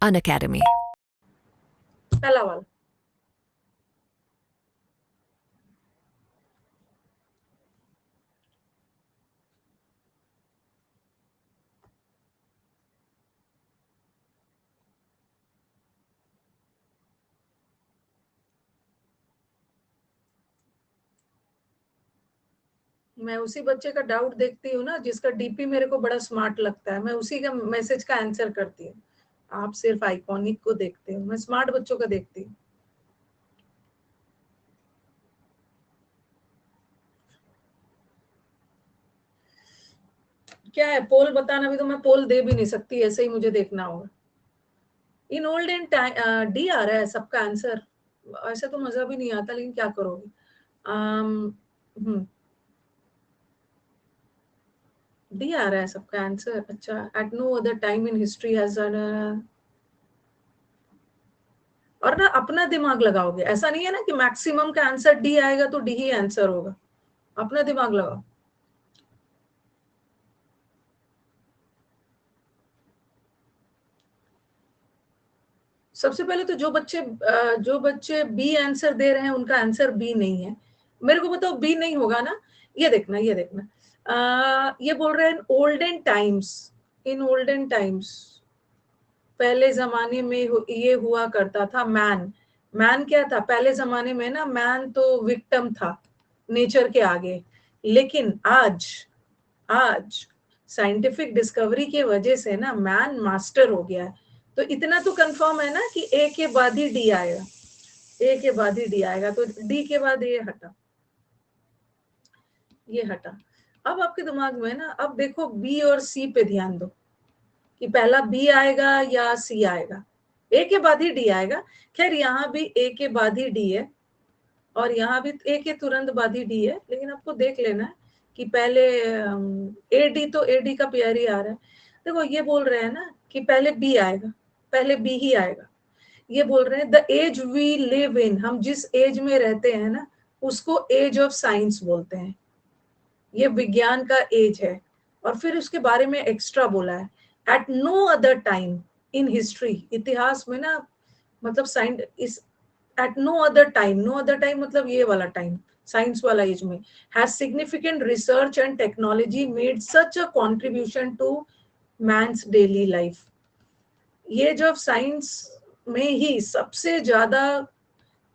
Unacademy. पहला वाला। मैं उसी बच्चे का डाउट देखती हूँ ना जिसका डीपी मेरे को बड़ा स्मार्ट लगता है, मैं उसी का मैसेज का आंसर करती हूँ। आप सिर्फ आइकॉनिक को देखते हो, मैं स्मार्ट बच्चों का देखती हूँ। क्या है पोल बताना, भी तो मैं पोल दे भी नहीं सकती, ऐसे ही मुझे देखना होगा। इन ओल्डन टाइम डी आ रहा है सबका आंसर, ऐसे तो मजा भी नहीं आता, लेकिन क्या करोगे। डी आ रहा है सबका आंसर। अच्छा, at no other time in history has, और ना अपना दिमाग लगाओगे, ऐसा नहीं है ना कि मैक्सिमम का आंसर डी आएगा तो डी ही आंसर होगा, अपना दिमाग लगाओ। सबसे पहले तो जो बच्चे बी आंसर दे रहे हैं उनका आंसर बी नहीं है। मेरे को बताओ बी नहीं होगा ना। ये देखना ये बोल रहे हैं olden times, in olden times पहले जमाने में ये हुआ करता था। मैन क्या था पहले जमाने में ना, मैन तो विक्टिम था नेचर के आगे। लेकिन आज आज साइंटिफिक डिस्कवरी की वजह से ना मैन मास्टर हो गया है। तो इतना तो कंफर्म है ना कि ए के बाद ही डी आएगा, ए के बाद ही डी आएगा, तो डी के बाद ये हटा, ये हटा। अब आपके दिमाग में ना, अब देखो बी और सी पे ध्यान दो कि पहला बी आएगा या सी आएगा। ए के बाद ही डी आएगा। खैर यहाँ भी ए के बाद ही डी है और यहाँ भी ए के तुरंत बाद ही डी है, लेकिन आपको देख लेना है कि पहले ए डी, तो ए डी का पेयर ही आ रहा है। देखो ये बोल रहे हैं ना कि पहले बी आएगा, पहले बी ही आएगा। ये बोल रहे हैं the age we live in, हम जिस एज में रहते हैं ना उसको एज ऑफ साइंस बोलते हैं, ये विज्ञान का एज है। और फिर उसके बारे में एक्स्ट्रा बोला है, at no other time in history, इतिहास में ना, मतलब साइंस इस at no other time, no other time मतलब ये वाला टाइम, साइंस वाला एज में, has significant research and technology made such a contribution to man's daily life. ये जो साइंस में ही सबसे ज्यादा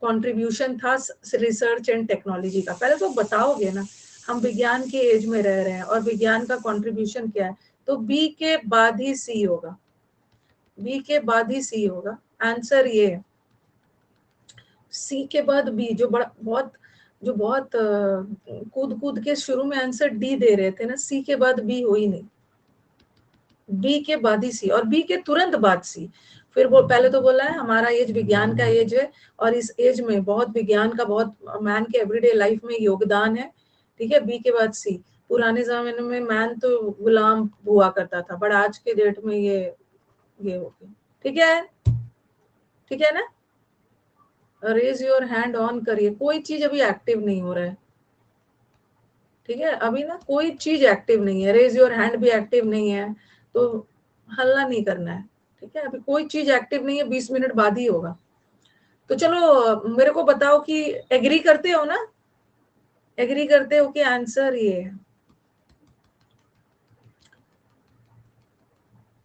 कंट्रीब्यूशन था रिसर्च एंड टेक्नोलॉजी का। पहले तो बताओगे ना, हम विज्ञान के एज में रह रहे हैं और विज्ञान का कंट्रीब्यूशन क्या है, तो बी के बाद ही सी होगा, बी के बाद ही सी होगा। आंसर ये है सी के बाद बी। जो बड़ा बहुत कूद कूद के शुरू में आंसर डी दे रहे थे ना, सी के बाद बी हो ही नहीं, बी के बाद ही सी, और बी के तुरंत बाद सी। फिर वो पहले तो बोला है हमारा एज विज्ञान का एज है और इस एज में बहुत विज्ञान का, बहुत मैन के एवरीडे लाइफ में योगदान है। ठीक है, बी के बाद सी। पुराने जमाने में मैन तो गुलाम हुआ करता था, बट आज के डेट में ये हो गया। ठीक है, ठीक है ना। रेज योर हैंड ऑन करिए, कोई चीज अभी एक्टिव नहीं हो रहा है। ठीक है, अभी ना कोई चीज एक्टिव नहीं है, रेज योर हैंड भी एक्टिव नहीं है, तो हल्ला नहीं करना है। ठीक है, अभी कोई चीज एक्टिव नहीं है, 20 मिनट बाद ही होगा। तो चलो मेरे को बताओ कि एग्री करते हो ना, एग्री करते हो कि आंसर ये है।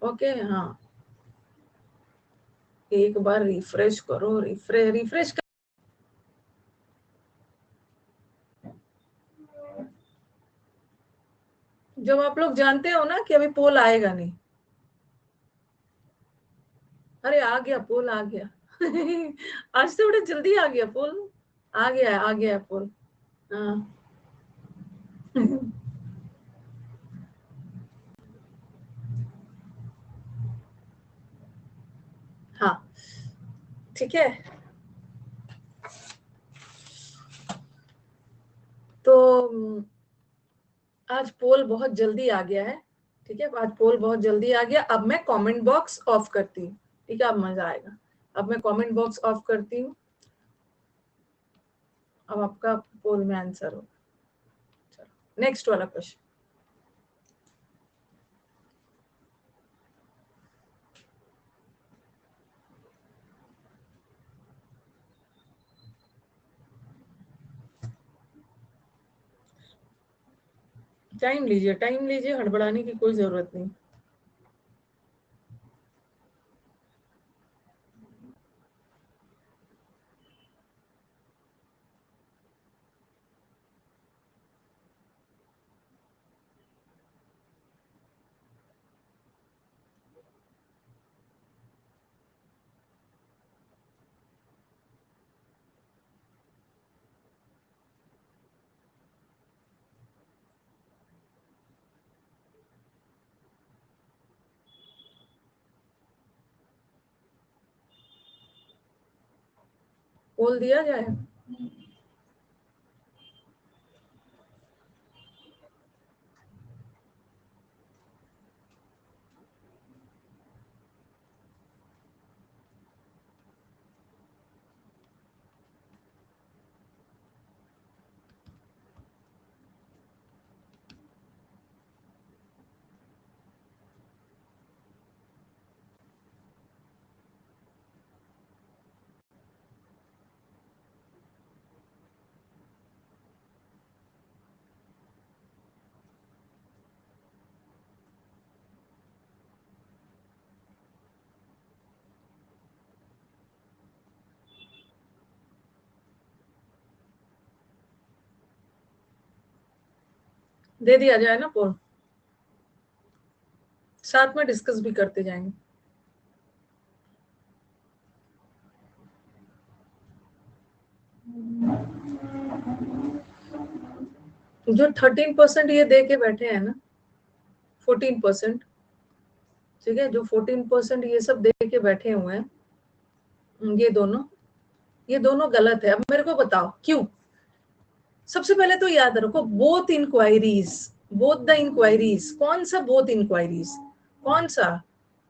ओके, हाँ, एक बार रिफ्रेश करो, रिफ्रेश कर। जब आप लोग जानते हो ना कि अभी पोल आएगा नहीं। अरे आ गया पोल, आ गया आज तो बड़ा जल्दी आ गया पोल, आ गया पोल। हाँ हाँ, ठीक है। तो आज पोल बहुत जल्दी आ गया है। ठीक है, आज पोल बहुत जल्दी आ गया। अब मैं कमेंट बॉक्स ऑफ करती हूँ। ठीक है, अब मजा आएगा। अब मैं कमेंट बॉक्स ऑफ करती हूँ। अब आपका पोल में आंसर हो। चलो नेक्स्ट वाला क्वेश्चन। टाइम लीजिए, हड़बड़ाने की कोई जरूरत नहीं। बोल दिया जाए। दे दिया जाए ना पोल, साथ में डिस्कस भी करते जाएंगे। जो 13% ये दे के बैठे हैं ना, 14%, ठीक है, जो 14% ये सब दे के बैठे हुए हैं, ये दोनों गलत है। अब मेरे को बताओ क्यों। सबसे पहले तो याद रखो, बोथ द इंक्वायरीज, कौन सा बोथ इंक्वायरीज, कौन सा,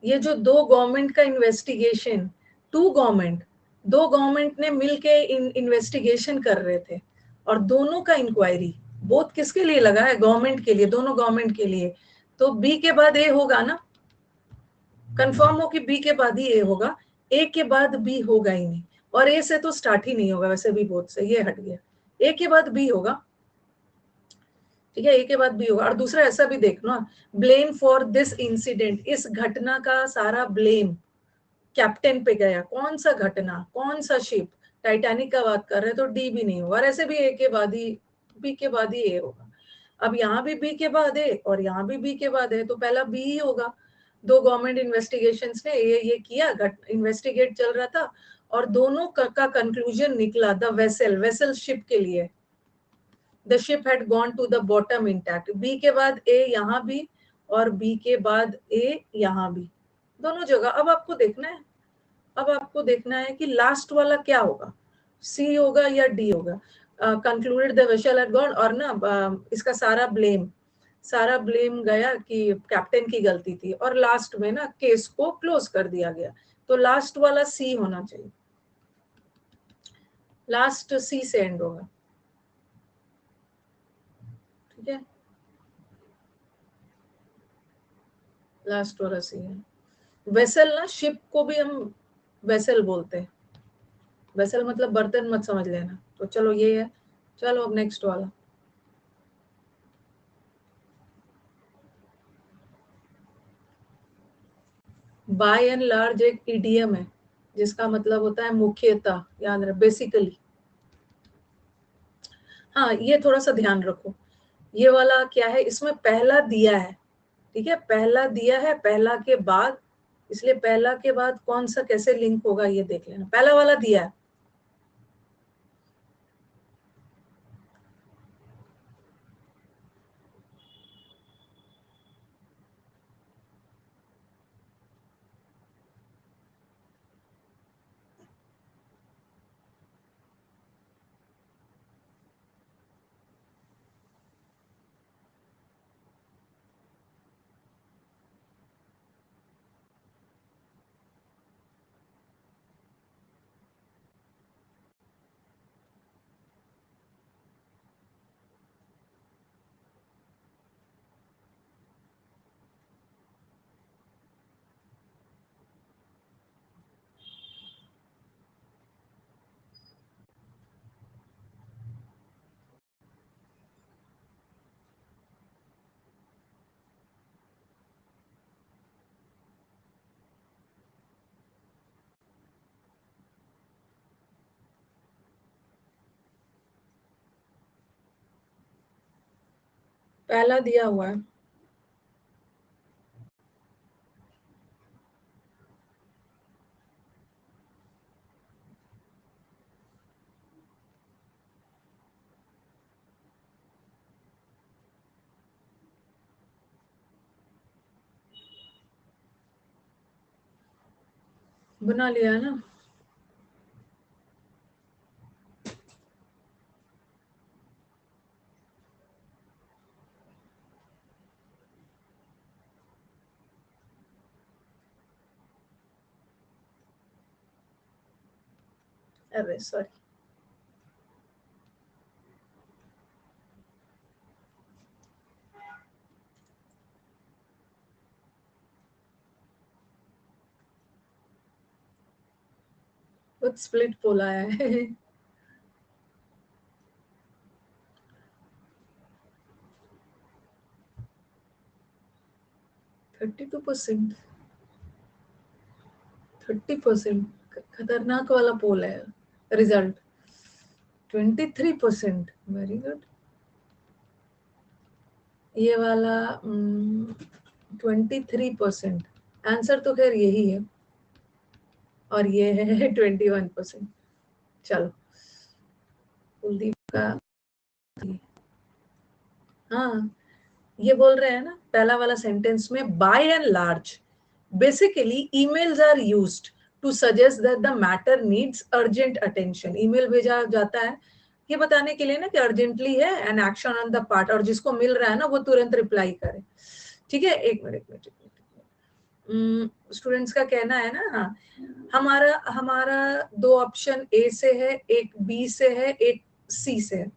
ये जो दो गवर्नमेंट का इन्वेस्टिगेशन, दो गवर्नमेंट ने मिलके इन्वेस्टिगेशन कर रहे थे, और दोनों का इंक्वायरी, बोथ किसके लिए लगा है, गवर्नमेंट के लिए, दोनों गवर्नमेंट के लिए। तो बी के बाद ए होगा ना, कंफर्म हो कि बी के बाद ही ए होगा, ए के बाद बी होगा ही नहीं, और ए से तो स्टार्ट ही नहीं होगा वैसे भी, बोथ से ये हट गया, ए के बाद बी होगा, ठीक है, ए के बाद बी होगा। और दूसरा ऐसा भी देखना, ब्लेम फॉर दिस इंसिडेंट, इस घटना का सारा ब्लेम कैप्टन पे गया, कौन सा घटना, कौन सा शिप, टाइटैनिक का बात कर रहे हैं तो डी भी नहीं होगा, और ऐसे भी ए के बाद ही, बी के बाद ही ए होगा। अब यहाँ भी बी के बाद ए और यहाँ भी बी के बाद है, तो पहला बी ही होगा। दो गवर्नमेंट इन्वेस्टिगेशंस ने ये किया, इन्वेस्टिगेट चल रहा था, और दोनों का कंक्लूजन निकला, द वेसल शिप के लिए, the ship had gone to the bottom intact. B के बाद ए यहाँ भी, और बी के बाद ए यहाँ भी, दोनों जगह। अब आपको देखना है कि लास्ट वाला क्या होगा, सी होगा या डी होगा। Concluded the vessel had gone, और ना इसका सारा ब्लेम गया कि कैप्टन की गलती थी, और लास्ट में ना केस को क्लोज कर दिया गया। तो लास्ट वाला सी होना चाहिए, लास्ट सी से एंड होगा, ठीक है, लास्ट वाला सी है। वेसल ना, शिप को भी हम वेसल बोलते हैं, वेसल मतलब बर्तन मत समझ लेना। तो चलो ये है, चलो अब नेक्स्ट वाला। बाय एंड लार्ज एक इडियम है जिसका मतलब होता है मुख्यतः, याद रख, बेसिकली। हाँ, ये थोड़ा सा ध्यान रखो, ये वाला क्या है, इसमें पहला दिया है, ठीक है, पहला दिया है, पहला के बाद, इसलिए पहला के बाद कौन सा कैसे लिंक होगा ये देख लेना, पहला वाला दिया है। पहला दिया हुआ है। बना लिया है ना? अरे सॉरी, कुछ स्प्लिट बोला है। 32%, 30%, खतरनाक वाला पोल है। Result 23%, very good. ये वाला 23%, आंसर तो खैर यही है, और ये है 21%। चलो, कुलदीप का। हाँ, ये बोल रहे हैं ना पहला वाला सेंटेंस में, by and large basically emails are used to suggest that the matter needs urgent attention. Email भेजा जाता है ये बताने के लिए ना कि अर्जेंटली है, an action on the part, और जिसको मिल रहा है ना वो तुरंत रिप्लाई करे। ठीक है, एक मिनट। स्टूडेंट्स का कहना है ना, हाँ, हमारा हमारा दो ऑप्शन ए से है, एक बी से है, एक सी से है।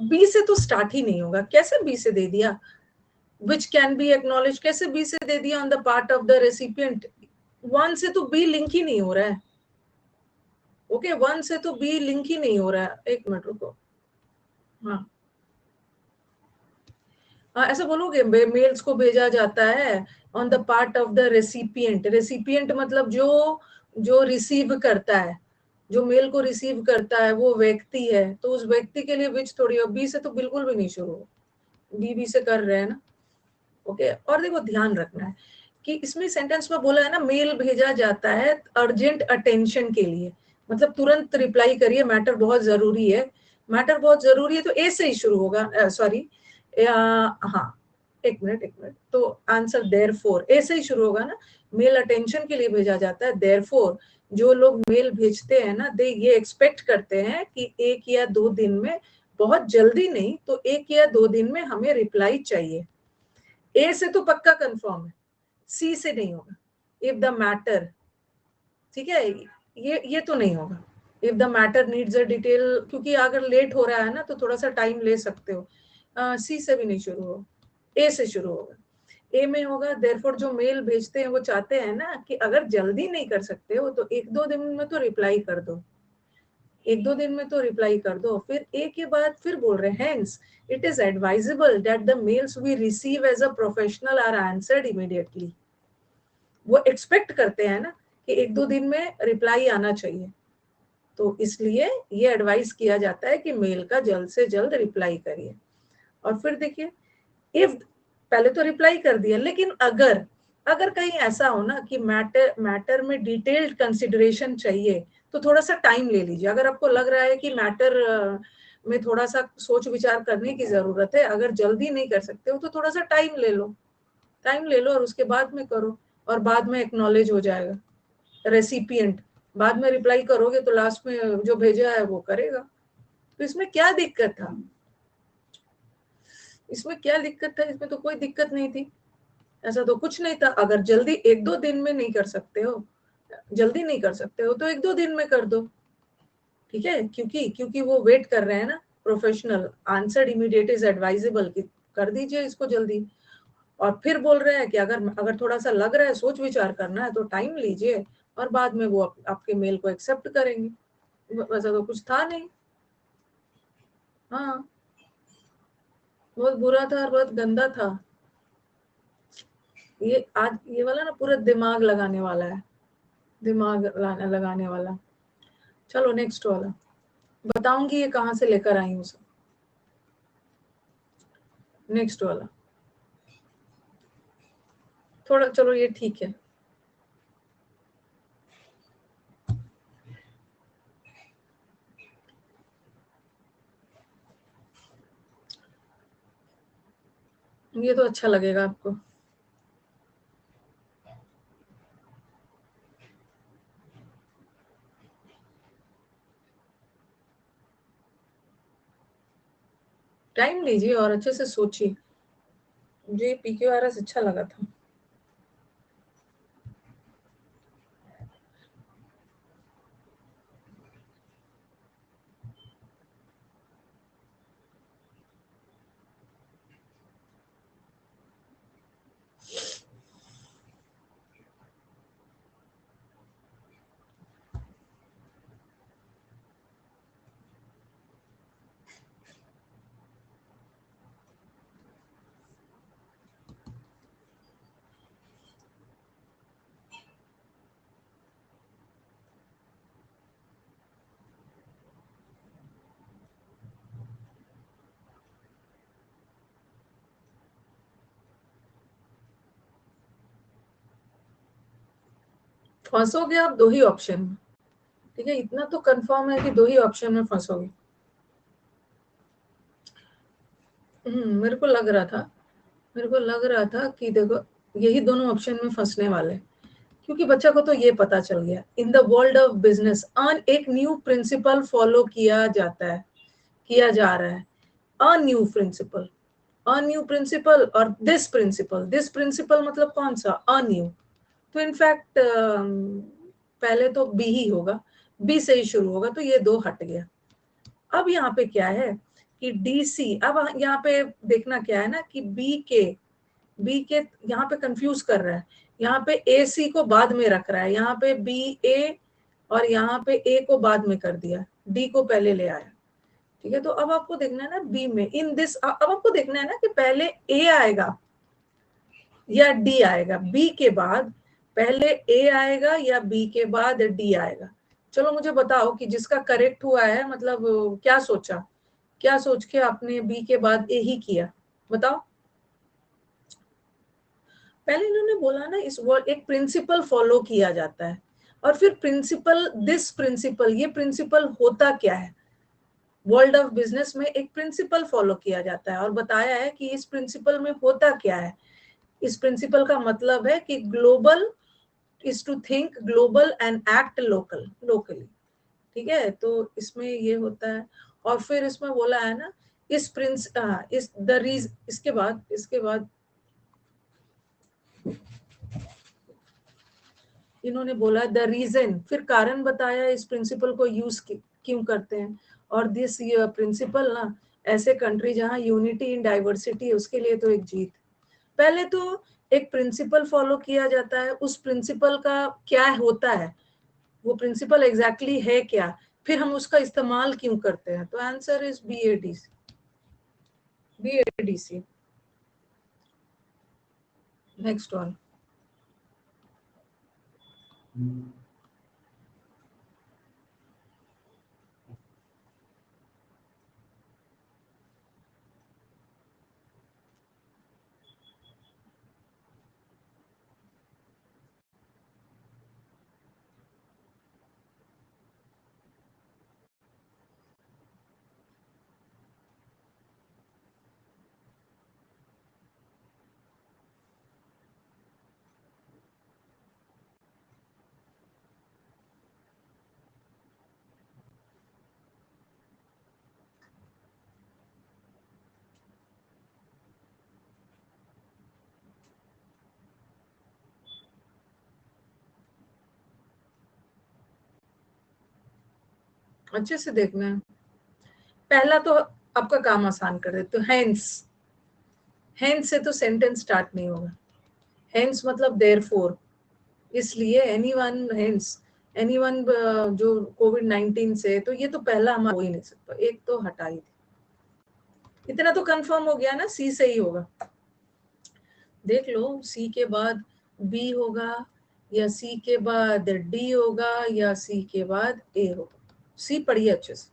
बी से तो स्टार्ट ही नहीं होगा, कैसे बी से दे दिया? विच कैन बी एक्नॉलेज, कैसे बी से दे दिया? On the part of the recipient. One से तो बी लिंक ही नहीं हो रहा है। ओके, वन से तो बी लिंक ही नहीं हो रहा है। एक मिनट रुको। हाँ, ऐसा बोलोगे, मेल्स को भेजा जाता है on the part of the recipient. Recipient मतलब जो जो रिसीव करता है, जो मेल को रिसीव करता है वो व्यक्ति है, तो उस व्यक्ति के लिए विच थोड़ी, और बी से तो बिल्कुल भी नहीं शुरू हो। बी से कर रहे हैं ना। ओके, और देखो ध्यान रखना है कि इसमें सेंटेंस में बोला है ना, मेल भेजा जाता है अर्जेंट अटेंशन के लिए, मतलब तुरंत रिप्लाई करिए, मैटर बहुत जरूरी है। मैटर बहुत जरूरी है तो ए से ही शुरू होगा, सॉरी, हाँ, एक मिनट, तो आंसर देयरफॉर ए से ही शुरू होगा ना। मेल अटेंशन के लिए भेजा जाता है, देयरफॉर जो लोग मेल भेजते हैं ना, दे ये एक्सपेक्ट करते हैं कि 1 या 2 दिन में, बहुत जल्दी नहीं तो 1 या 2 दिन में हमें रिप्लाई चाहिए। ए से तो पक्का कंफर्म है, सी से नहीं होगा। इफ द मैटर, ठीक है, ये तो नहीं होगा। If the matter needs a detail, क्योंकि अगर लेट हो रहा है ना तो थोड़ा सा टाइम ले सकते हो। सी से भी नहीं शुरू हो, ए से शुरू होगा। ए में होगा, देयरफॉर जो मेल भेजते हैं वो चाहते हैं ना कि अगर जल्दी नहीं कर सकते हो तो 1-2 दिन में तो रिप्लाई कर दो, 1-2 दिन में तो रिप्लाई कर दो। फिर ए के बाद फिर बोल रहे हैं, hence it is advisable that the mails we receive as a professional are answered immediately. वो एक्सपेक्ट करते हैं ना कि 1-2 दिन में रिप्लाई आना चाहिए, तो इसलिए ये एडवाइस किया जाता है कि मेल का जल्द से जल्द रिप्लाई करिए। और फिर देखिए, इफ, पहले तो रिप्लाई कर दिया, लेकिन अगर अगर कहीं ऐसा हो ना कि मैटर मैटर में डिटेल्ड कंसिडरेशन चाहिए तो थोड़ा सा टाइम ले लीजिए। अगर आपको लग रहा है कि मैटर में थोड़ा सा सोच विचार करने की जरूरत है, अगर जल्दी नहीं कर सकते हो तो थोड़ा सा टाइम ले लो, टाइम ले लो और उसके बाद में करो, और बाद में एक्नॉलेज हो जाएगा रेसिपिएंट। बाद में रिप्लाई करोगे तो लास्ट में जो भेजा है वो करेगा। तो इसमें क्या दिक्कत था? इसमें क्या दिक्कत था? इसमें तो कोई दिक्कत नहीं थी, ऐसा तो कुछ नहीं था। अगर जल्दी 1-2 दिन में नहीं कर सकते हो, जल्दी नहीं कर सकते हो तो 1-2 दिन में कर दो। ठीक है, क्योंकि क्योंकि वो वेट कर रहे हैं ना, professional answered immediate is advisable, कि कर दीजिए इसको जल्दी। और फिर बोल रहे हैं कि अगर अगर थोड़ा सा लग रहा है, सोच विचार करना है तो टाइम लीजिए, और बाद में वो आपके मेल को एक्सेप्ट करेंगे। वैसा तो कुछ था नहीं। हाँ, बहुत बुरा था और बहुत गंदा था। ये आज ये वाला ना पूरा दिमाग लगाने वाला है, दिमाग लगाने वाला। चलो नेक्स्ट वाला बताऊंगी ये कहाँ से लेकर आई हूँ सब। नेक्स्ट वाला थोड़ा, चलो ये ठीक है। ये तो अच्छा लगेगा आपको। टाइम लीजिए और अच्छे से सोचिए। मुझे PQRS अच्छा लगा था। फंसोगे आप दो ही ऑप्शन में, ठीक है, इतना तो कंफर्म है कि दो ही ऑप्शन में फंसोगे। मेरे को लग रहा था कि देखो यही दोनों ऑप्शन में फंसने वाले, क्योंकि बच्चा को तो ये पता चल गया in the world of business एक न्यू प्रिंसिपल फॉलो किया जाता है, किया जा रहा है। A new principle, a new principle और दिस प्रिंसिपल मतलब कौन सा, अ न्यू। तो इनफैक्ट पहले तो बी ही होगा, बी से ही शुरू होगा, तो ये दो हट गया। अब यहाँ पे क्या है कि DC, अब यहाँ पे देखना क्या है ना कि बी के यहाँ पे कंफ्यूज कर रहा है, यहाँ पे AC को बाद में रख रहा है, यहाँ पे BA और यहाँ पे A को बाद में कर दिया, D को पहले ले आया। ठीक है, तो अब आपको देखना है ना बी में इन दिस, अब आपको देखना है ना कि पहले A आएगा या D आएगा, B के बाद पहले A आएगा या B के बाद D आएगा। चलो मुझे बताओ कि जिसका करेक्ट हुआ है, मतलब क्या सोचा, क्या सोच के आपने B के बाद A ही किया, बताओ। पहले इन्होंने बोला ना इस वर्ड एक प्रिंसिपल फॉलो किया जाता है, और फिर प्रिंसिपल, दिस प्रिंसिपल, ये प्रिंसिपल होता क्या है, वर्ल्ड ऑफ बिजनेस में एक प्रिंसिपल फॉलो किया जाता है, और बताया है कि इस प्रिंसिपल में होता क्या है। इस प्रिंसिपल का मतलब है कि global is to think global and act locally. ठीक है, तो इसमें ये होता है। और फिर इसमें बोला है ना इस प्रिंस इस द रीज, इसके बाद इन्होंने बोला द रीजन, फिर कारण बताया इस प्रिंसिपल को यूज क्यों करते हैं। और दिस प्रिंसिपल ना, ऐसे कंट्री जहाँ यूनिटी इन डाइवर्सिटी है उसके लिए तो एक जीत। पहले तो एक प्रिंसिपल फॉलो किया जाता है, उस प्रिंसिपल का क्या होता है, वो प्रिंसिपल एग्जैक्टली है क्या, फिर हम उसका इस्तेमाल क्यों करते हैं। तो answer is BADC। Next one. अच्छे से देखना है। पहला तो आपका काम आसान कर देते, तो हैंस से तो सेंटेंस स्टार्ट नहीं होगा। हैंस मतलब देयरफॉर, इसलिए एनीवन हेंस, एनीवन जो COVID-19 से, तो ये तो पहला हमारा हो ही नहीं सकता, एक तो हटा ही थी। इतना तो कंफर्म हो गया ना, सी से ही होगा। देख लो सी के बाद बी होगा, या सी के बाद डी होगा, या सी के बाद ए होगा। सी पढ़िए अच्छे से।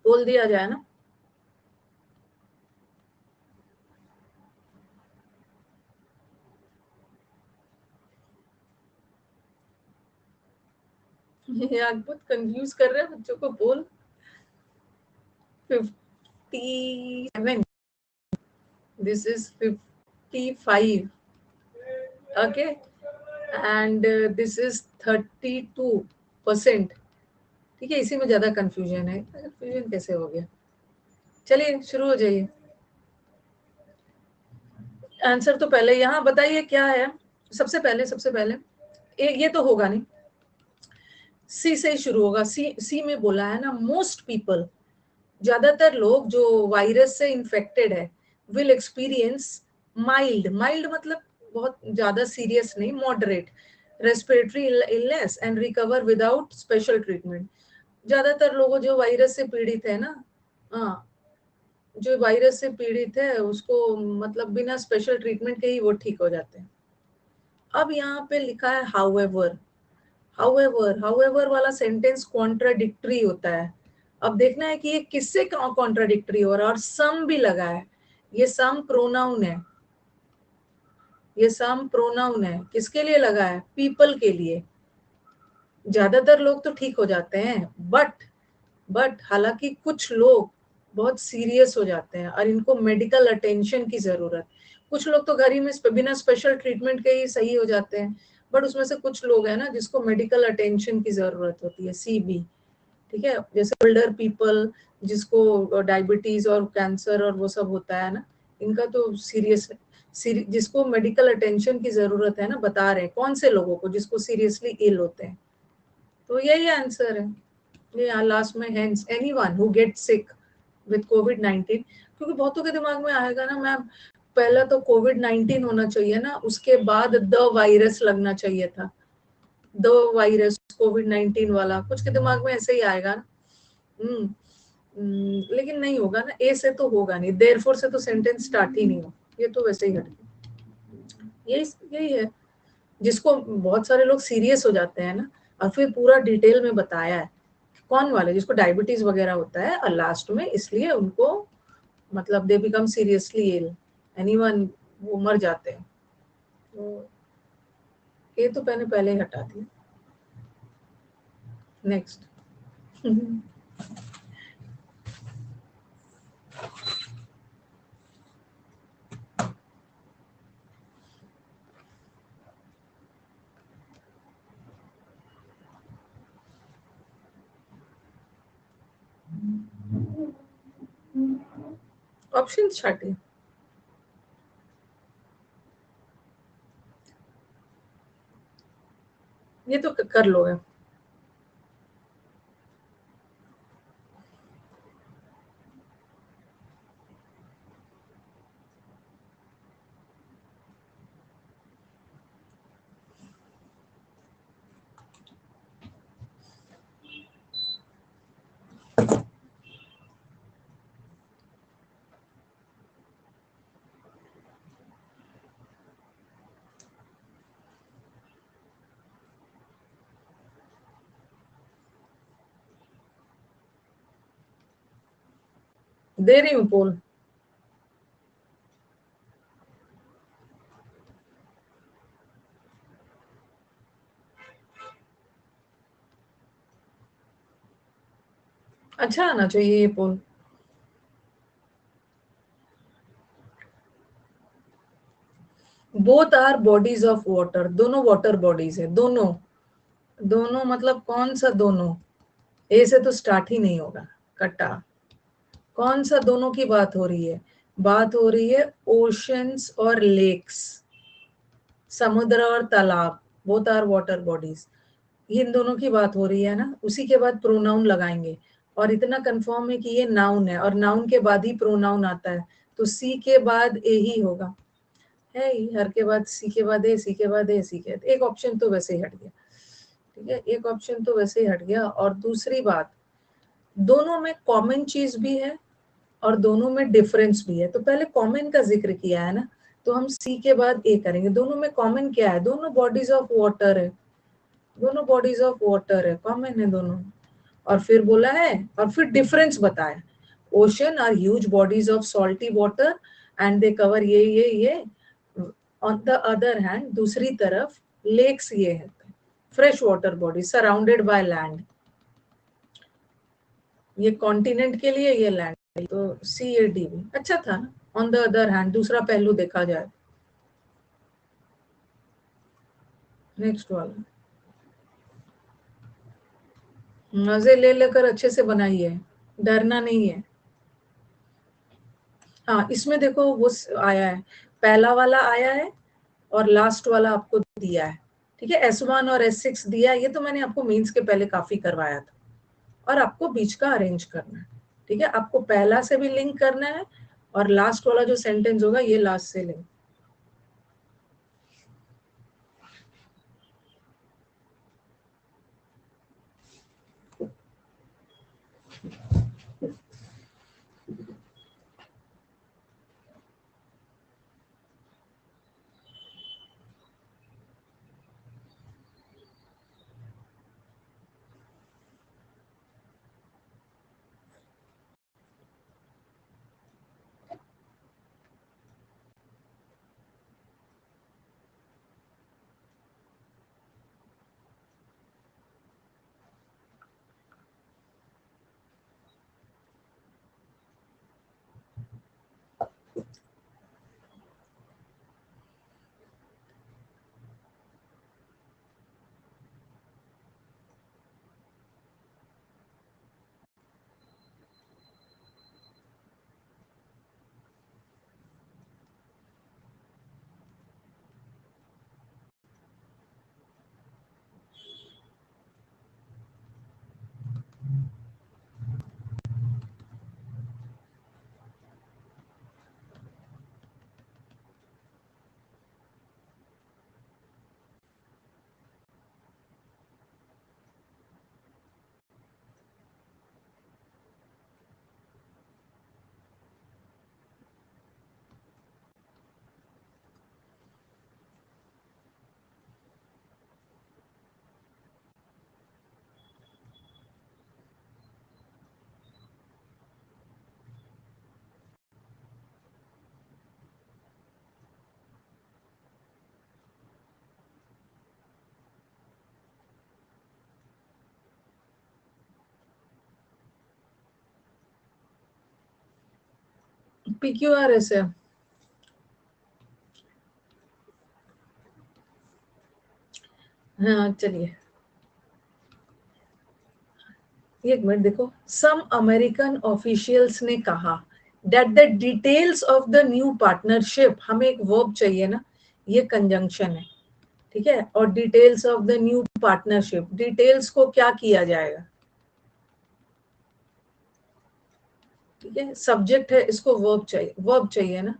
बोल दिया जाए ना। ये आप बहुत कंफ्यूज कर रहे हैं बच्चों को। बोल 57, this is 55, okay, and this is 32%। ठीक है, इसी में ज्यादा कंफ्यूजन है। कंफ्यूजन कैसे हो गया? चलिए शुरू हो जाइए। आंसर तो पहले यहाँ बताइए क्या है। सबसे पहले ये तो होगा नहीं, सी से ही शुरू होगा। सी में बोला है ना, मोस्ट पीपल, ज्यादातर लोग जो वायरस से इन्फेक्टेड है, विल एक्सपीरियंस माइल्ड, माइल्ड मतलब बहुत ज्यादा सीरियस नहीं, moderate respiratory illness and recover without special treatment. ज्यादातर लोग जो वायरस से पीड़ित है ना, हाँ, जो वायरस से पीड़ित है उसको मतलब बिना स्पेशल ट्रीटमेंट के ही वो ठीक हो जाते हैं। अब यहाँ पे लिखा है हाउएवर। हाउएवर वाला सेंटेंस कॉन्ट्राडिक्टरी होता है। अब देखना है कि ये किससे कॉन्ट्राडिक्टरी हो रहा है, और सम भी लगा है। ये सम प्रोनाउन है, ये सम प्रोनाउन है। किसके लिए लगा है? पीपल के लिए। ज्यादातर लोग तो ठीक हो जाते हैं, बट हालांकि कुछ लोग बहुत सीरियस हो जाते हैं और इनको मेडिकल अटेंशन की जरूरत। कुछ लोग तो घर ही में बिना स्पेशल ट्रीटमेंट के ही सही हो जाते हैं, बट उसमें से कुछ लोग हैं ना जिसको मेडिकल अटेंशन की जरूरत होती है, CB। ठीक है, जैसे ओल्डर पीपल जिसको डायबिटीज और कैंसर और वो सब होता है ना, इनका तो जिसको मेडिकल अटेंशन की जरूरत है ना, बता रहे हैं कौन से लोगों को, जिसको सीरियसली इल होते हैं। तो यही आंसर है। ये यहाँ लास्ट में hence anyone who get sick with कोविड-19, क्योंकि बहुतों के दिमाग में आएगा ना मैम, पहला तो कोविड-19 होना चाहिए ना, उसके बाद द वायरस लगना चाहिए था, द वायरस कोविड-19 वाला, कुछ के दिमाग में ऐसे ही आएगा ना। लेकिन नहीं होगा ना, ए से तो होगा नहीं, देयरफॉर से तो सेंटेंस स्टार्ट ही नहीं हो, ये तो वैसे ही हट गया। यही यही है, जिसको बहुत सारे लोग सीरियस हो जाते हैं ना, और फिर पूरा डिटेल में बताया है कौन वाले, जिसको डायबिटीज वगैरह होता है और लास्ट में इसलिए उनको मतलब they become seriously ill, anyone, वो मर जाते हैं। तो ये तो मैंने पहले ही हटा दिया। नेक्स्ट। ऑप्शन छाटे, ये तो कर लोगे। दे रही हूँ पोल। अच्छा आना चाहिए ये pole. Both are bodies of water, दोनों वाटर बॉडीज है, दोनों। दोनों मतलब कौन सा दोनों? ए से तो स्टार्ट ही नहीं होगा, कट्टा। कौन सा दोनों की बात हो रही है? बात हो रही है ओशंस और लेक्स, समुद्र और तालाब, बोथ आर वाटर बॉडीज। इन दोनों की बात हो रही है ना, उसी के बाद प्रोनाउन लगाएंगे। और इतना कंफर्म है कि ये नाउन है, और नाउन के बाद ही प्रोनाउन आता है, तो सी के बाद ए ही होगा। है ही, हर के बाद सी के बाद ए, सी के बाद ए, सी के बाद एक ऑप्शन तो वैसे ही हट गया। ठीक है, एक ऑप्शन तो वैसे ही हट गया। और दूसरी बात, दोनों में कॉमन चीज भी है और दोनों में डिफरेंस भी है। तो पहले कॉमन का जिक्र किया है ना, तो हम सी के बाद ए करेंगे। दोनों में कॉमन क्या है? दोनों बॉडीज ऑफ वाटर है, दोनों बॉडीज ऑफ वाटर है, कॉमन है दोनों। और फिर बोला है, और फिर डिफरेंस बताया, oceans are huge bodies of salty water and they cover ये। ऑन द अदर हैंड, दूसरी तरफ लेक्स ये है, fresh water body surrounded by land. ये कॉन्टिनेंट के लिए, ये लैंड, तो सी ए डी भी अच्छा था ना। ऑन द अदर हैंड, दूसरा पहलू देखा जाए। नेक्स्ट वाला, मजे ले लेकर अच्छे से बनाइए, डरना नहीं है। हाँ, इसमें देखो वो आया है, पहला वाला आया है और लास्ट वाला आपको दिया है, ठीक है। S1 और S6 दिया है, ये तो मैंने आपको मेंस के पहले काफी करवाया था। और आपको बीच का अरेंज करना है, ठीक है। आपको पहला से भी लिंक करना है और लास्ट वाला जो सेंटेंस होगा ये लास्ट से लिंक। PQRS है। हाँ चलिए, एक मिनट देखो। सम अमेरिकन ऑफिशियल्स ने कहा that the details of the new partnership, हमें एक वर्ब चाहिए ना, ये कंजंक्शन है, ठीक है। और details of the new partnership, details को क्या किया जाएगा, ठीक है। सब्जेक्ट है, इसको वर्ब चाहिए ना।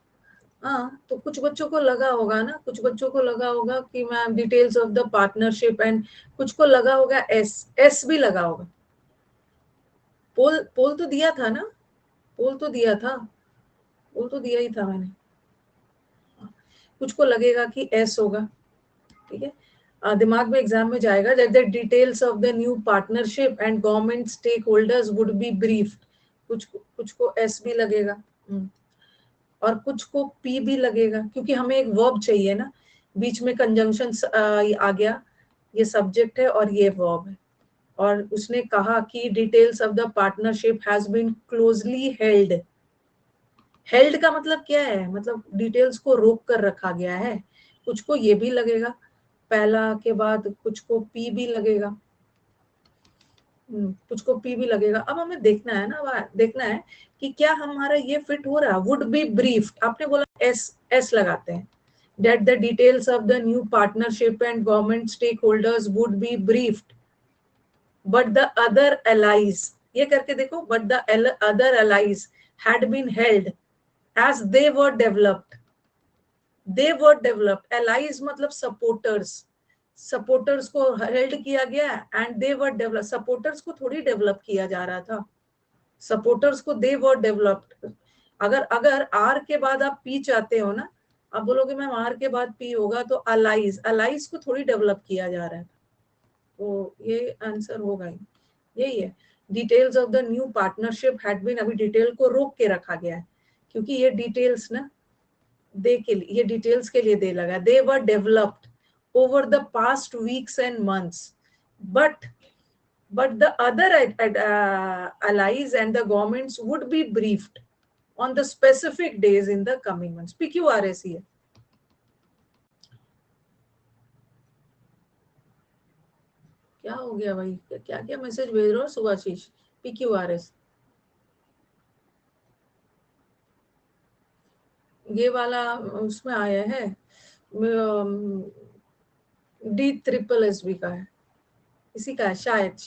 हाँ, तो कुछ बच्चों को लगा होगा ना, कुछ बच्चों को लगा होगा कि ma'am details of the partnership, and कुछ को लगा होगा एस भी लगा होगा। पोल पोल तो दिया था ना, पोल तो दिया था, पोल तो दिया ही था मैंने। कुछ को लगेगा कि एस होगा, ठीक है। दिमाग में एग्जाम में जाएगा that the details of the new partnership and government stake holders would be brief. कुछ को एस भी लगेगा, और कुछ को पी भी लगेगा, क्योंकि हमें एक वर्ब चाहिए ना। बीच में कंजंक्शन आ गया, ये सब्जेक्ट है और ये वर्ब है। और उसने कहा कि details of the partnership has been closely held. Held का मतलब क्या है, मतलब डिटेल्स को रोक कर रखा गया है। कुछ को ये भी लगेगा, पहला के बाद कुछ को पी भी लगेगा, कुछ को पी भी लगेगा। अब हमें देखना है ना, देखना है कि क्या हमारा ये फिट हो रहा। वुड बी ब्रीफ्ड, आपने बोला एस लगाते हैं। that the details of the new partnership and government stakeholders would be briefed, but the other allies, ये करके देखो, but the other allies had been held as they were developed। they were developed, allies मतलब supporters, supporters को held किया गया and they were develop. Supporters को थोड़ी develop किया जा रहा था, सपोर्टर्स को दे वर डेवलप्ड। अगर अगर आर के बाद आप पी चाहते हो ना, आप बोलोगे मैम आर के बाद पी होगा, तो अलाइज, अलाइज को थोड़ी डेवलप किया जा रहा है। तो ये आंसर होगा ही, यही है। Details of the new partnership had been, अभी डिटेल को रोक के रखा गया है क्योंकि ये डिटेल्स ना ये डिटेल्स के लिए दे लगा. They were developed over the past weeks and months, but the other allies and the governments would be briefed on the specific days in the coming months. PQRS ही है. क्या हो गया भाई, क्या क्या मैसेज भेज रहे हो सुभाशीष? PQRS ये वाला उसमें आया है, D SSSB का है, इसी का है शायद,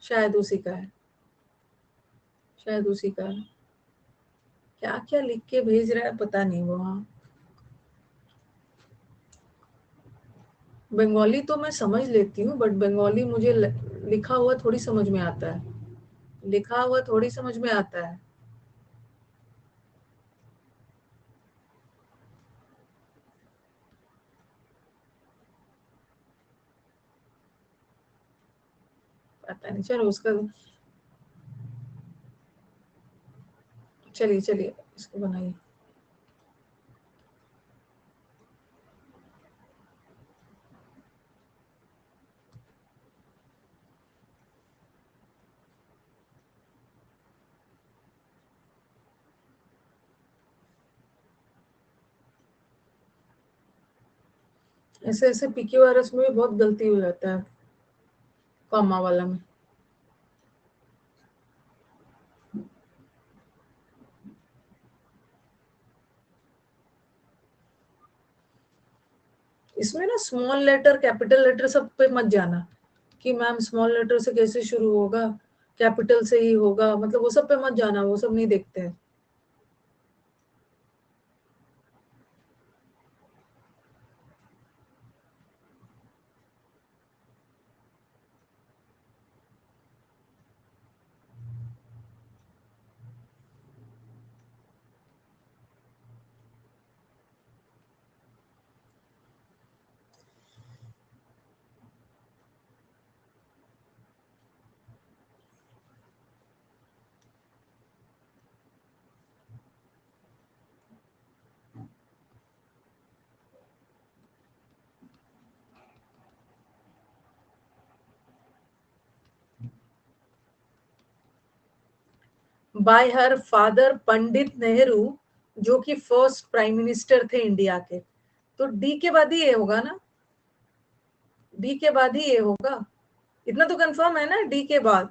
शायद उसी का है, शायद उसी का है. क्या क्या लिख के भेज रहा है पता नहीं वो. हाँ, बंगाली तो मैं समझ लेती हूँ, बट बंगाली मुझे लिखा हुआ थोड़ी समझ में आता है, लिखा हुआ थोड़ी समझ में आता है. पता नहीं, चलो उसका, चलिए चलिए इसको बनाइए. ऐसे ऐसे PQRS में भी बहुत गलती हो जाता है, कॉमा वाला में. इसमें ना स्मॉल लेटर कैपिटल लेटर सब पे मत जाना कि मैम स्मॉल लेटर से कैसे शुरू होगा, कैपिटल से ही होगा, मतलब वो सब पे मत जाना, वो सब नहीं देखते हैं. Bye her father Pandit Nehru, जो कि फर्स्ट प्राइम मिनिस्टर थे इंडिया के. तो डी के बाद ही ये होगा ना, डी के बाद ही ये होगा, इतना तो कंफर्म है ना. डी के बाद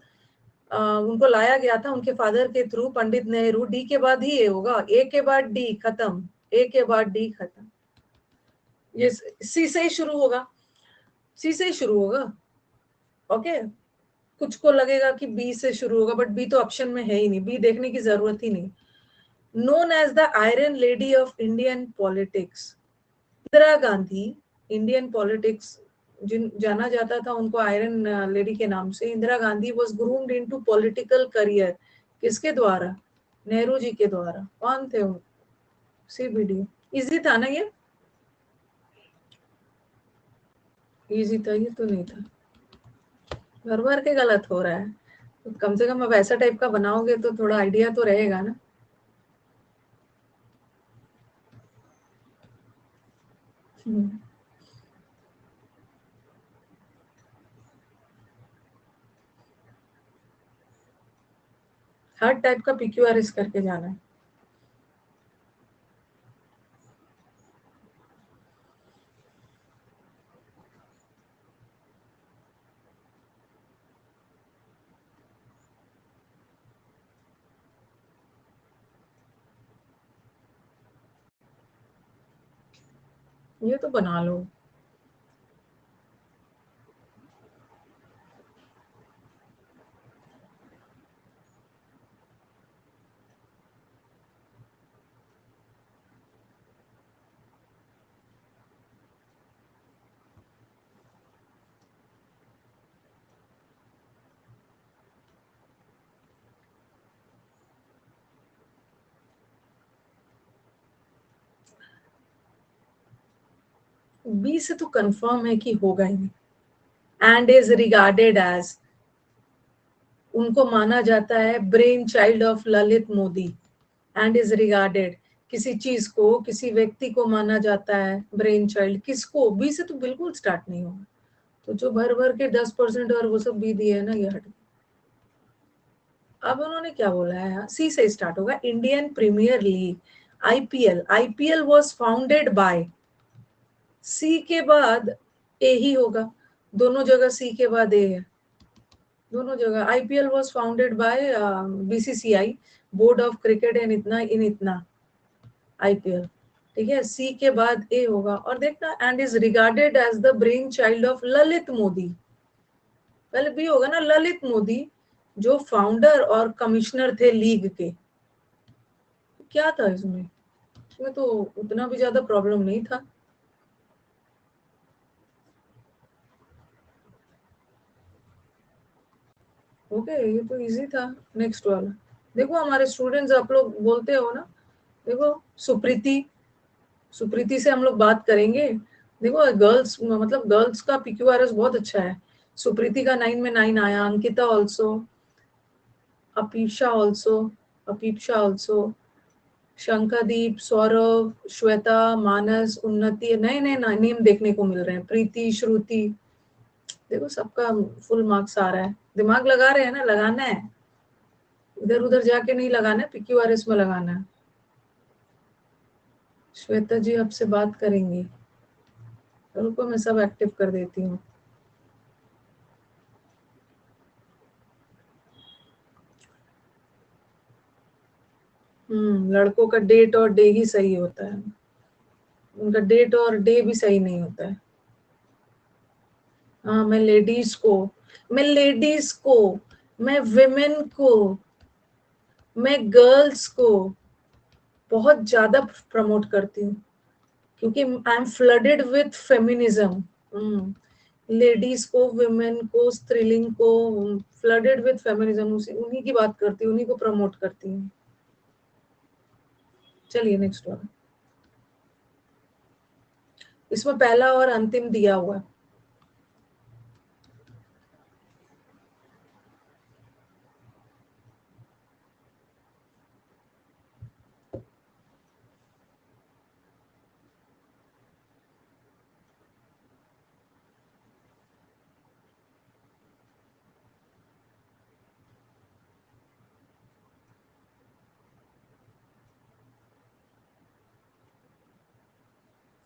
उनको लाया गया था उनके फादर के थ्रू, पंडित नेहरू. डी के बाद ही ये होगा, ए के बाद डी खत्म, ए के बाद डी खत्म. ये सी से ही शुरू होगा, सी से ही शुरू होगा. ओके, कुछ को लगेगा कि बी से शुरू होगा, बट बी तो ऑप्शन में है ही नहीं, बी देखने की जरूरत ही नहीं. Known as the iron lady of Indian politics, Indira Gandhi. Indian politics जिन जाना जाता था उनको आयरन लेडी के नाम से. Indira Gandhi was groomed into political career, किसके द्वारा? नेहरू जी के द्वारा. कौन थे वो? CBD. इजी था ना ये, इजी था ये तो नहीं था. भर भर के गलत हो रहा है, तो कम से कम अब ऐसा टाइप का बनाओगे तो थोड़ा आइडिया तो रहेगा ना. हर टाइप का PQRS करके जाना है. ये तो बना लो. बी से तो कंफर्म है कि होगा ही नहीं. एंड इज रिगार्डेड एज, उनको माना जाता है brain child of Lalit Modi and is regarded. किसी चीज को, किसी व्यक्ति को माना जाता है ब्रेन चाइल्ड, किसको? बी से तो बिल्कुल स्टार्ट नहीं होगा, तो जो भर भर के 10% और वो सब बी दिए है ना, ये हट। अब उन्होंने क्या बोला है, सी से स्टार्ट होगा। Indian Premier League, IPL, IPL was founded by, C के बाद ए ही होगा, दोनों जगह सी के बाद ए है, दोनों जगह। IPL was founded bye BCCI, board of cricket in इतना, इन इतना आईपीएल, ठीक है। सी के बाद ए होगा। और देखना, and is regarded as the brain child of Lalit Modi, पहले बी होगा ना, ललित मोदी जो फाउंडर और कमिश्नर थे लीग के। क्या था इसमें? इसमें तो उतना भी ज्यादा प्रॉब्लम नहीं था। ओके, ये तो इजी था। नेक्स्ट वाला देखो, हमारे स्टूडेंट्स, आप लोग बोलते हो ना, देखो सुप्रीति, सुप्रीति से हम लोग बात करेंगे। देखो गर्ल्स, मतलब गर्ल्स का पीक्यूआरएस बहुत अच्छा है। सुप्रीति का 9 में 9 आया, Ankita also, Apeksha also, Apeksha also, Shankadeep, Saurabh, Shweta, Manas, Unnati, नए नए नेम देखने को मिल रहे हैं, प्रीति, श्रुति। देखो सबका फुल मार्क्स आ रहा है। दिमाग लगा रहे हैं ना, लगाना है, इधर उधर जाके नहीं लगाना है, पीक्यूआरएस में लगाना है। श्वेता जी आपसे बात करेंगी, रुको मैं सब एक्टिव कर देती हूँ। लड़कों का डेट और डे ही सही होता है, उनका डेट और डे भी सही नहीं होता है। हाँ, मैं लेडीज को, मैं लेडीज को, मैं विमेन को, मैं गर्ल्स को बहुत ज्यादा प्रमोट करती हूँ, क्योंकि I am flooded with feminism. Ladies को, विमेन को, स्त्रीलिंग को, फ्लडेड विथ फेमिनिज्म, उन्हीं की बात करती हूँ, उन्हीं को प्रमोट करती हूँ। चलिए नेक्स्ट वन, इसमें पहला और अंतिम दिया हुआ है।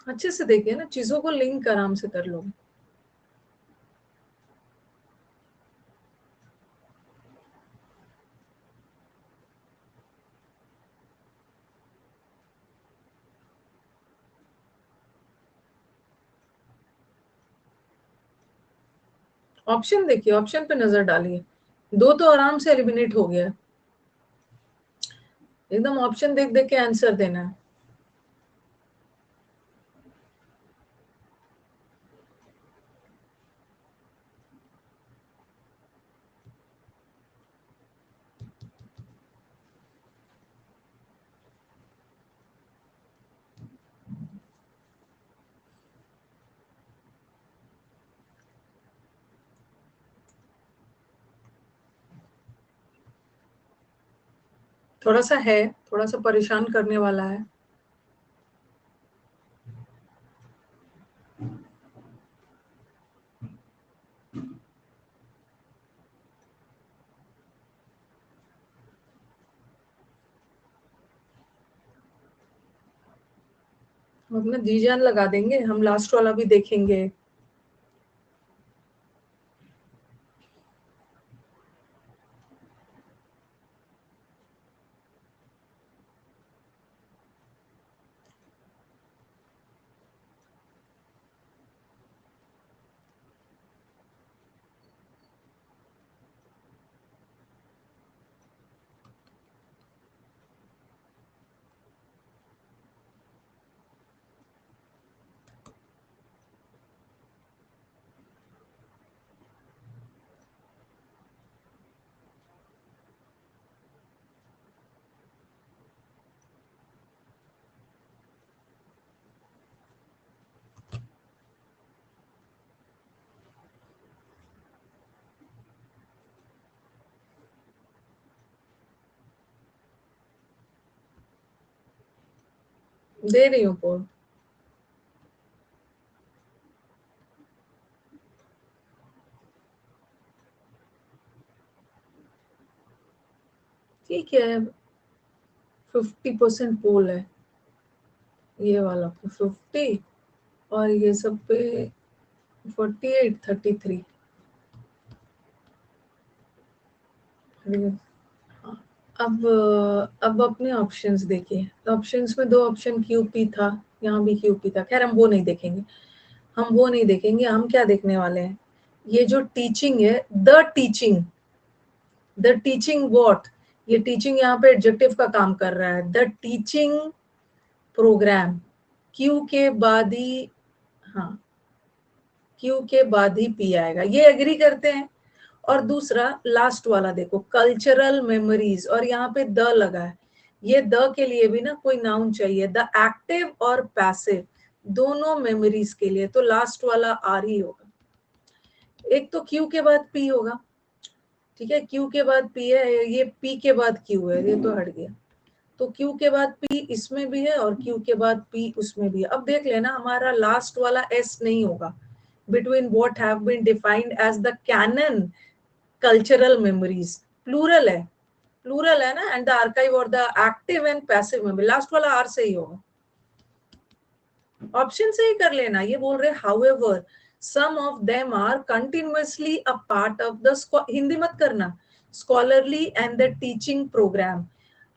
अच्छे से देखिए ना, चीजों को लिंक आराम से कर लो। ऑप्शन देखिए, ऑप्शन पे नजर डालिए, दो तो आराम से एलिमिनेट हो गया, एकदम ऑप्शन देख देख के आंसर देना है। थोड़ा सा है, थोड़ा सा परेशान करने वाला है। हम अपना जी जान लगा देंगे, हम लास्ट वाला भी देखेंगे। दे रही हूँ पोल। ठीक है, 50% पोल है ये वाला पे 50, और ये सब पे 48, 33। अब अपने ऑप्शंस देखिए। ऑप्शंस में दो ऑप्शन क्यू पी था, यहाँ भी क्यू पी था। खैर हम वो नहीं देखेंगे, हम वो नहीं देखेंगे। हम क्या देखने वाले हैं, ये जो टीचिंग है, द टीचिंग व्हाट, ये टीचिंग यहाँ पे एडजेक्टिव का काम कर रहा है। द टीचिंग प्रोग्राम, क्यू के बाद ही, हाँ क्यू के बाद ही पी आएगा, ये एग्री करते हैं। और दूसरा लास्ट वाला देखो, कल्चरल मेमोरीज, और यहाँ पे द लगा है। ये द के लिए भी ना कोई नाउन चाहिए, द एक्टिव और पैसिव दोनों मेमोरीज के लिए, तो लास्ट वाला आर ही होगा। एक तो क्यू के बाद पी होगा, ठीक है, क्यू के बाद पी है, ये पी के बाद क्यू है, ये तो हट गया। तो क्यू के बाद पी इसमें भी है और क्यू के बाद पी उसमें भी है। अब देख लेना, हमारा लास्ट वाला एस नहीं होगा। Between what have been defined as the canon cultural memories, plural है, प्लूरल है ना, एंड द आर्काइव और the active and passive memory, last वाला आर से ही होगा। ऑप्शन से ही कर लेना। ये बोल रहे however some of them are continuously a part of the, Hindi मत करना, scholarly and the teaching programme.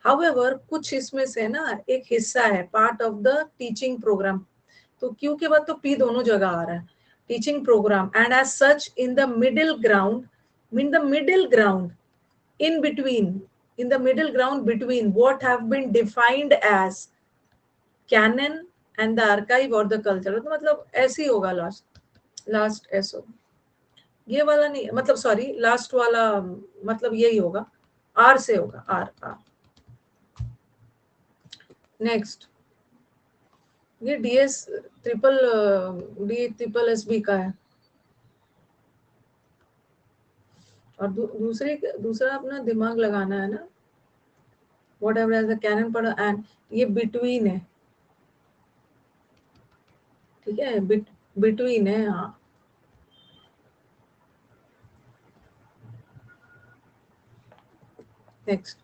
However कुछ इसमें से ना एक हिस्सा है, part of the teaching programme. तो क्यू के बाद तो पी दोनों जगह आ रहा है, teaching programme, and as such in the middle ground, mean the middle ground in between, in the middle ground between what have been defined as canon and the archive or the culture, तो मतलब ऐसे ही होगा last, last ऐसा। ये वाला नहीं, मतलब sorry, last वाला मतलब यही होगा, आर से होगा, आर आर। नेक्स्ट, ये DS triple, D triple S B का है। और दूसरा अपना दिमाग लगाना है ना, whatever as the canon पढ़ा, एंड ये बिटवीन है, ठीक है, बिटवीन है, हाँ। नेक्स्ट,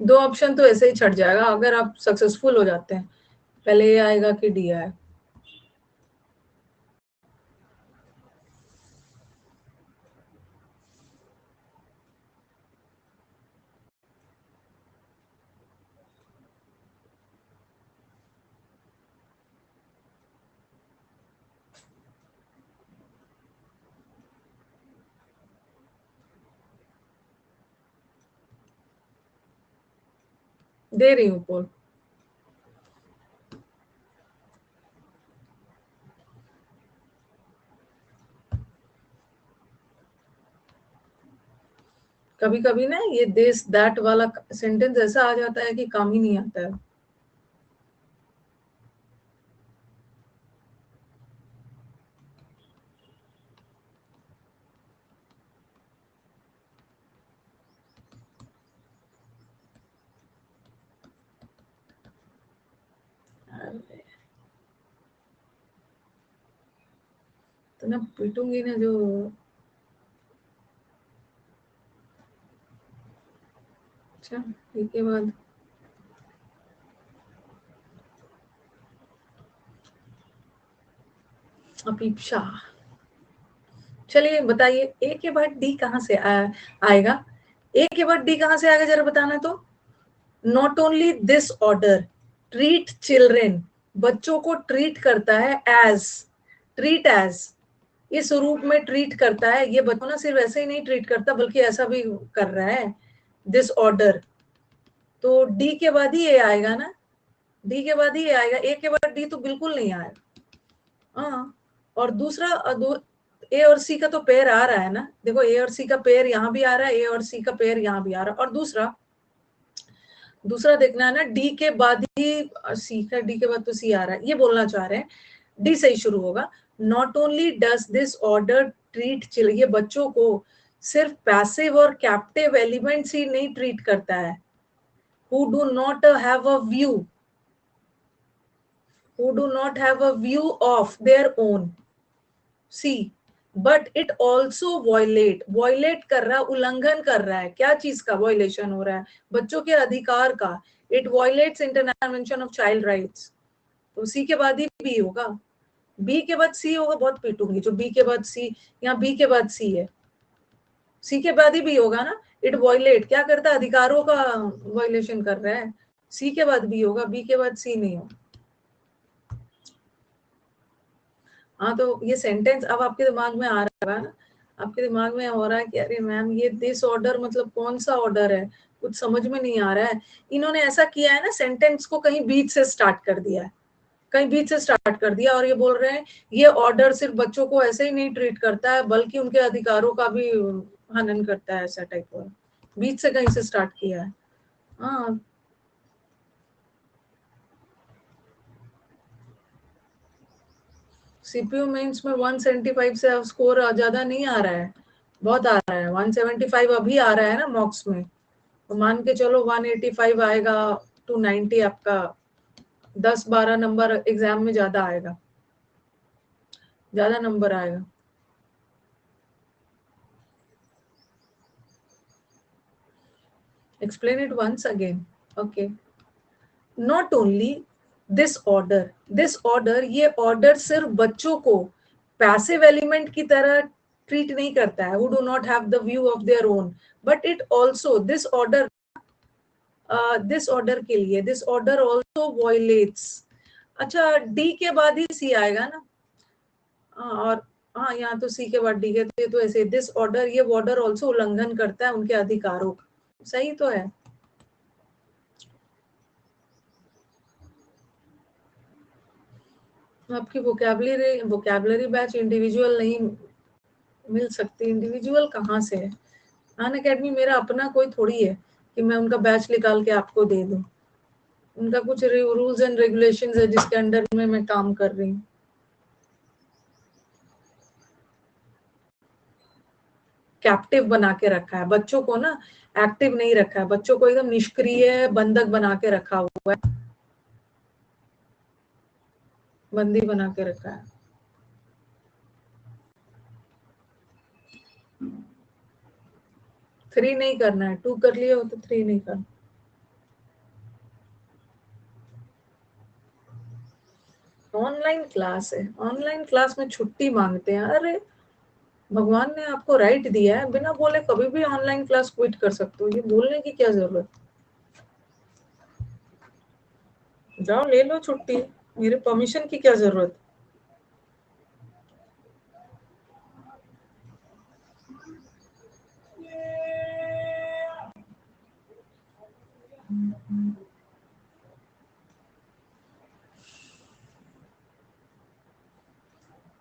दो ऑप्शन तो ऐसे ही छट जाएगा अगर आप सक्सेसफुल हो जाते हैं। पहले ए आएगा कि डी आएगा। दे रही हूँ पोल। कभी कभी ना ये दिस दैट वाला सेंटेंस ऐसा आ जाता है कि काम ही नहीं आता है। तो ना पीटूंगी ना जो। अच्छा, ठीक है बाद। अपीक्षा। चलिए बताइए, ए के बाद डी कहाँ से आएगा? ए के बाद डी कहाँ से आएगा जरा बताना तो। Not only this order treat children, बच्चों को ट्रीट करता है एज, ट्रीट एज, इस रूप में ट्रीट करता है। ये बच्चों ना सिर्फ ऐसे ही नहीं ट्रीट करता बल्कि ऐसा भी कर रहा है, दिस ऑर्डर। तो डी के बाद ही ए आएगा ना, डी के बाद ही ए आएगा, ए के बाद डी तो बिल्कुल नहीं आएगा। हाँ, और दूसरा ए और सी का तो पेयर आ रहा है ना, देखो ए और सी का पेयर यहाँ भी आ रहा है, ए और सी का पेयर यहाँ भी आ रहा है। और दूसरा देखना है ना, डी के बाद ही सी का, डी के बाद तो सी आ रहा है, ये बोलना चाह रहे हैं डी से ही शुरू होगा। Not only does this order treat children, ये बच्चों को सिर्फ पैसिव और कैप्टिव एलिमेंट्स ही नहीं ट्रीट करता है, who do not have a view, who do not have a view of their own, see, but it also violate कर रहा है, उल्लंघन कर रहा है। क्या चीज का वायलेशन हो रहा है? बच्चों के अधिकार का। It violets international convention of child rights. तो सी के बाद ही बी होगा, बी के बाद सी होगा, बहुत पीटूंगी जो बी के बाद सी, यहाँ बी के बाद सी है, सी के बाद ही बी होगा ना। इट वायलेट क्या करता है? अधिकारों का वायलेशन कर रहा है, सी के बाद बी होगा, बी के बाद सी नहीं होगा। हाँ, तो ये सेंटेंस अब आपके दिमाग में आ रहा है ना, आपके दिमाग में हो रहा है कि अरे मैम ये दिस ऑर्डर मतलब कौन सा ऑर्डर है, कुछ समझ में नहीं आ रहा है। इन्होंने ऐसा किया है ना, सेंटेंस को कहीं बीच से स्टार्ट कर दिया है, कहीं बीच से स्टार्ट कर दिया, और ये बोल रहे हैं ये ऑर्डर सिर्फ बच्चों को ऐसे ही नहीं ट्रीट करता है बल्कि उनके अधिकारों का भी हनन करता है, ऐसा टाइप का बीच से कहीं से स्टार्ट किया है। हाँ, सीपीयू मेंस में 175 से स्कोर ज्यादा नहीं आ रहा है, बहुत आ रहा है, 175 अभी आ रहा है ना मॉक्स में, तो मान के चलो 185 आएगा, 290 आपका 10-12 नंबर एग्जाम में ज्यादा आएगा, ज्यादा नंबर आएगा। Explain it once again. Okay. Not only this order, ये ऑर्डर सिर्फ बच्चों को पैसिव एलिमेंट की तरह ट्रीट नहीं करता है, who do not have the view of their own, but it also this order के लिए this order also violates। अच्छा, डी के बाद ही सी आएगा ना। और हाँ, यहाँ तो सी के बाद डी है, तो ऐसे दिस ऑर्डर, ये ऑर्डर ऑल्सो उल्लंघन करता है उनके अधिकारों का। सही तो है। आपकी वोकैबुलरी बैच इंडिविजुअल नहीं मिल सकती, इंडिविजुअल कहाँ से है? अन अकेडमी मेरा अपना कोई थोड़ी है कि मैं उनका बैच निकाल के आपको दे दूं। उनका कुछ रूल्स एंड रेगुलेशंस है जिसके अंडर में मैं काम कर रही हूँ। कैप्टिव बना के रखा है बच्चों को ना, एक्टिव नहीं रखा है बच्चों को, एकदम निष्क्रिय बंधक बना के रखा हुआ है, बंदी बना के रखा है। थ्री नहीं करना है, 2 कर लिए हो तो 3 नहीं करना। ऑनलाइन क्लास है, ऑनलाइन क्लास में छुट्टी मांगते हैं। अरे भगवान ने आपको राइट दिया है, बिना बोले कभी भी ऑनलाइन क्लास क्विट कर सकते हो, ये बोलने की क्या जरूरत? जाओ ले लो छुट्टी, मेरे परमिशन की क्या जरूरत?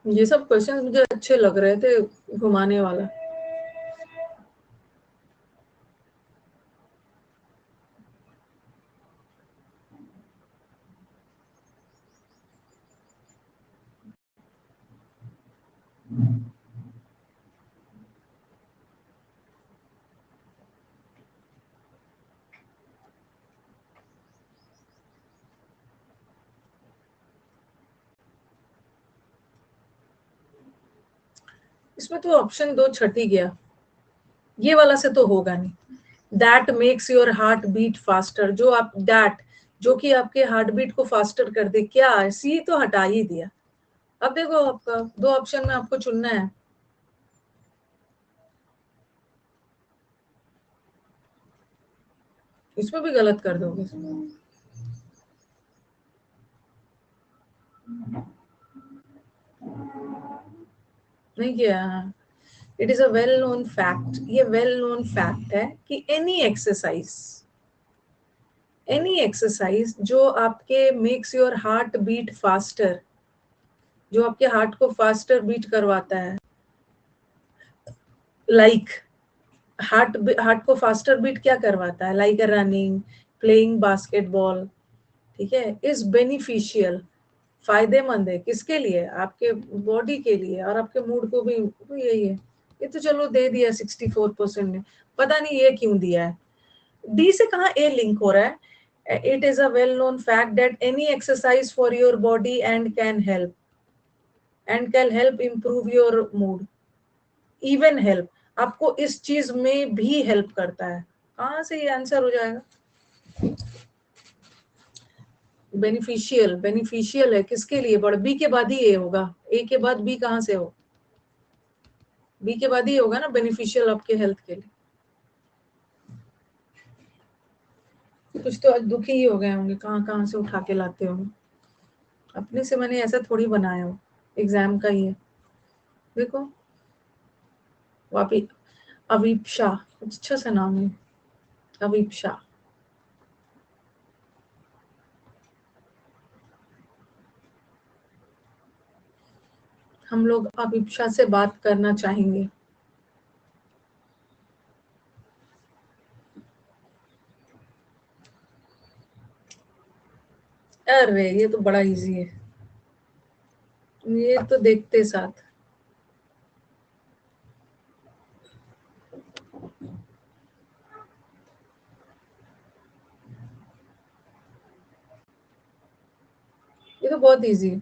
ये सब क्वेश्चन मुझे अच्छे लग रहे थे, घुमाने वाला। इसमें तो ऑप्शन 2 छट ही गया, ये वाला से तो होगा नहीं। That makes your heart beat faster, जो आप दैट, जो कि आपके हार्ट बीट को फास्टर कर दे, क्या है? सी तो हटा ही दिया। अब देखो आपका दो ऑप्शन में आपको चुनना है, इसमें भी गलत कर दोगे। नहीं किया। It is a well known fact, ये वेल नोन फैक्ट है कि एनी एक्सरसाइज जो आपके makes your heart beat faster, जो आपके हार्ट को फास्टर बीट करवाता है, लाइक हार्ट को फास्टर बीट क्या करवाता है, लाइक रनिंग, प्लेइंग बास्केटबॉल, ठीक है, इज बेनिफिशियल, फायदेमंद है किसके लिए, आपके बॉडी के लिए और आपके मूड को भी, तो यही है। ये तो चलो दे दिया 64% ने, पता नहीं ये क्यों दिया है। डी से कहा ए लिंक हो रहा है। It is a well known fact that any exercise for your body and can help improve your mood, even help, आपको इस चीज में भी हेल्प करता है। कहाँ से ये आंसर हो जाएगा, बेनिफिशियल, बेनिफिशियल है किसके लिए, बड़ बी के बाद ही ए होगा, ए के बाद बी कहाँ से हो, बी के बाद ही होगा ना, बेनिफिशियल आपके हेल्थ के लिए। कुछ तो आज दुखी ही हो गए होंगे, कहाँ कहाँ से उठा के लाते होंगे, अपने से मैंने ऐसा थोड़ी बनाया हो, एग्जाम का ही है। देखो वापी, अवीप शाह, अच्छा सा नाम है, अवीप शाह। हम लोग अवीप शाह से बात करना चाहेंगे। अरे ये तो बड़ा इजी है, ये तो देखते साथ। ये तो बहुत इजी है।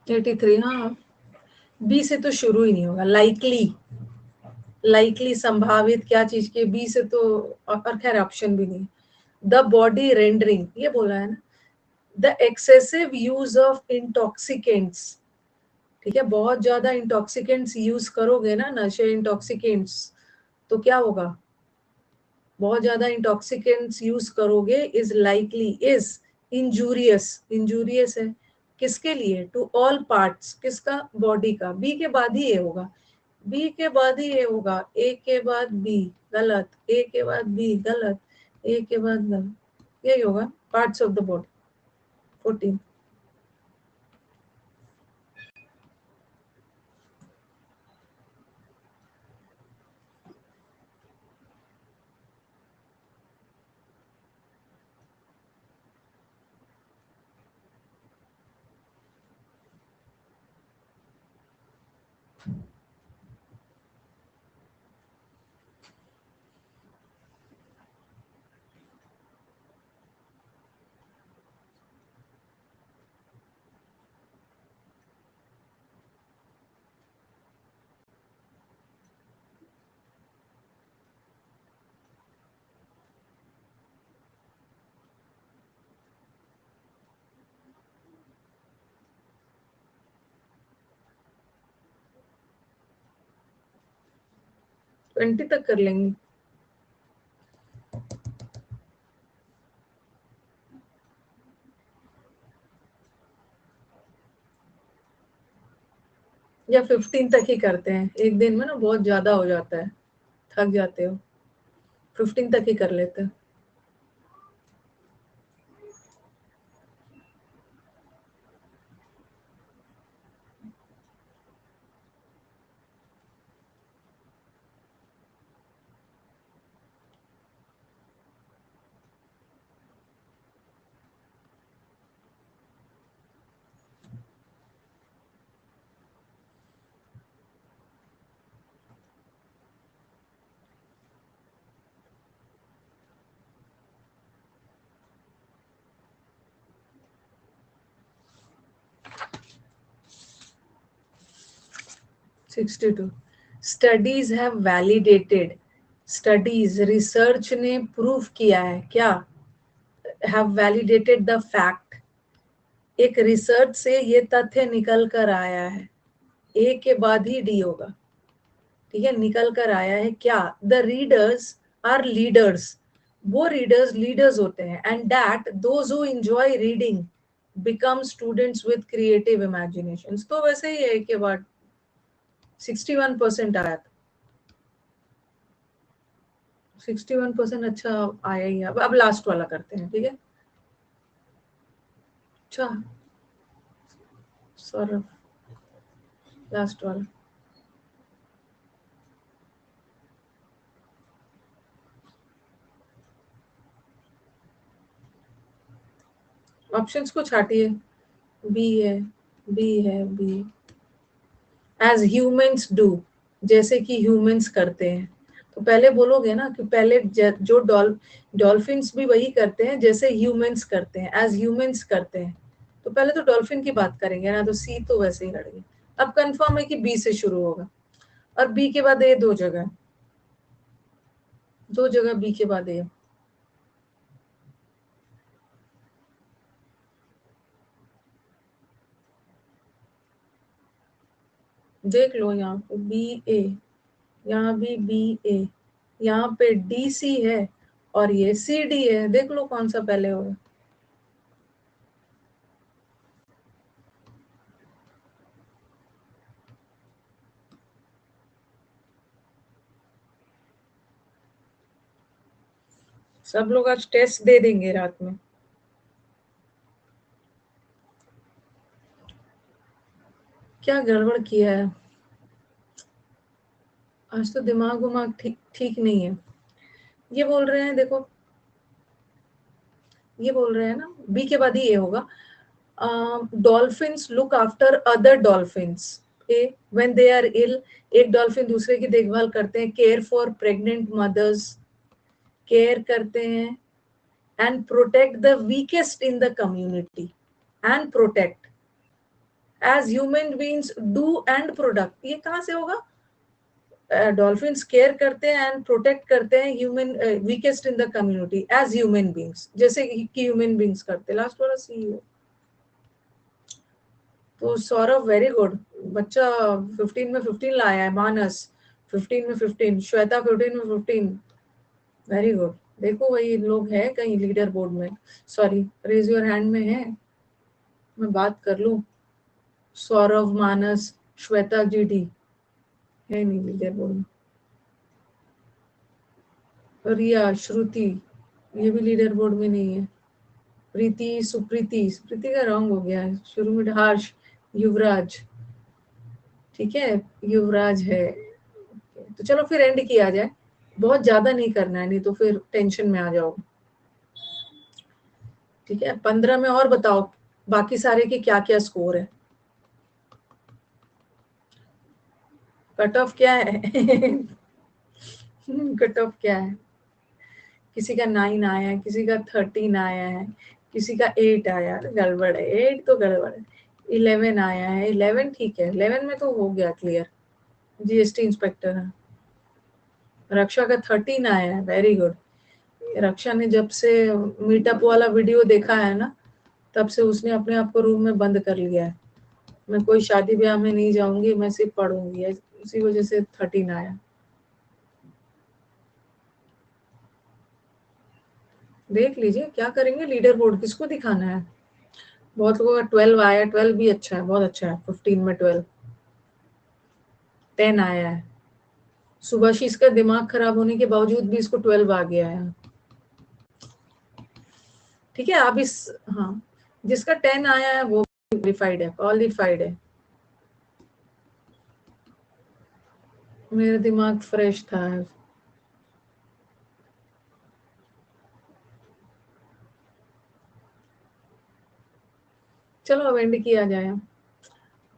एटी थ्री, हाँ, बी से तो शुरू ही नहीं होगा, लाइकली, लाइकली संभावित क्या चीज के, बी से तो, और खैर ऑप्शन भी नहीं। द बॉडी रेंडरिंग, ये बोला है ना, the excessive use of intoxicants, ठीक है, बहुत ज्यादा इंटॉक्सिकेंट्स यूज करोगे ना, नशे इंटॉक्सिकेंट्स, तो क्या होगा, बहुत ज्यादा इंटॉक्सिकेंट्स यूज करोगे, is likely, is injurious, injurious है किसके लिए, टू ऑल पार्ट्स, किसका, बॉडी का, बी के बाद ही ये होगा, बी के बाद ही ये होगा, ए के बाद बी गलत, ए के बाद बी गलत, ए के बाद गलत, यही होगा, पार्ट्स ऑफ द बॉडी। 14। 20 तक कर लेंगे, या 15 तक ही करते हैं, एक दिन में ना बहुत ज्यादा हो जाता है, थक जाते हो, 15 तक ही कर लेते हैं। Studies have validated studies, research ने प्रूव किया है क्या, हैव वैलिडेटेड द फैक्ट, एक रिसर्च से ये तथ्य निकल कर आया है, ए के बाद ही डी होगा, ठीक है, निकल कर आया है क्या, द रीडर्स आर लीडर्स, वो रीडर्स लीडर्स होते हैं, and that those who enjoy reading become students with creative imaginations. तो वैसे ही है के बाद 61% आया था, 61% अच्छा आया ही है। अब लास्ट वाला करते हैं, ठीक है। अच्छा सौरभ, लास्ट वाला, ऑप्शंस को छाटिए, बी है, बी है, बी, एज ह्यूमंस डू, जैसे कि ह्यूमंस करते हैं। तो पहले बोलोगे ना कि पहले जो डॉल्फिन्स भी वही करते हैं जैसे ह्यूमंस करते हैं, एज ह्यूमंस करते हैं, तो पहले तो डॉल्फिन की बात करेंगे ना, तो सी तो वैसे ही हट गई। अब कंफर्म है कि बी से शुरू होगा, और बी के बाद ए दो जगह, दो जगह बी के बाद ए। देख लो यहाँ पे बी ए, यहाँ भी बी ए, यहाँ पे डी सी है, और ये सी डी है, देख लो कौन सा पहले होगा। सब लोग आज टेस्ट दे देंगे रात में। क्या गड़बड़ किया है आज, तो दिमाग उमाग ठीक ठीक नहीं है। ये बोल रहे हैं, देखो ये बोल रहे हैं ना बी के बाद ही ये होगा, dolphins look after other dolphins, a when they are ill, एक डॉल्फिन दूसरे की देखभाल करते हैं, care for pregnant mothers, care करते हैं, and protect the weakest in the community, and protect, as human beings do and product, ये कहाँ से होगा, डॉल्फिन्स केयर करते हैं एंड प्रोटेक्ट करते हैं human weakest in the community as human beings, जैसे कि ह्यूमन बीइंग्स करते, लास्ट वाला सी है। तो सौरभ वेरी गुड, बच्चा 15 में 15 लाया है, मानस 15 में 15, श्वेता 15 में 15, वेरी गुड। देखो वही लोग है कहीं लीडर बोर्ड में, सॉरी रेज योर हैंड में है, मैं बात कर लूं, सौरभ, मानस, श्वेता जी डी है नहीं लीडर बोर्ड में, रिया, श्रुति ये भी लीडर बोर्ड में नहीं है, प्रीति, सुप्रीति, सुप्रीति का रॉन्ग हो गया है शुरू में, हर्ष, युवराज, ठीक है युवराज है। तो चलो फिर एंड किया जाए, बहुत ज्यादा नहीं करना है नहीं तो फिर टेंशन में आ जाओगे, ठीक है। 15 में और बताओ बाकी सारे के क्या क्या स्कोर है, कट ऑफ क्या है कट ऑफ क्या है, किसी का 9 आया है, किसी का 13 आया है, किसी का 8 आया है, गड़बड़ है, 8 तो गड़बड़ है, 11 आया है, 11 ठीक है, 11 में तो हो गया क्लियर, जीएसटी इंस्पेक्टर है। रक्षा का 13 आया है, वेरी गुड। रक्षा ने जब से मीटअप वाला वीडियो देखा है ना, तब से उसने अपने आप को रूम में बंद कर लिया है, मैं कोई शादी ब्याह में नहीं जाऊंगी, मैं सिर्फ पढ़ूंगी, उसी वजह से 13 आया। देख लीजिए क्या करेंगे, लीडर बोर्ड किसको दिखाना है, बहुत लोगों का 12 आया, 12 भी अच्छा है, बहुत अच्छा है, 15 में 12, 10 आया है, सुभाषीष का दिमाग खराब होने के बावजूद भी इसको 12 आ गया है, ठीक है। अब इस, हाँ जिसका 10 आया है वो क्वालिफाइड है, क्वालिफाइड है, मेरा दिमाग फ्रेश था। चलो अब एंड किया जाए,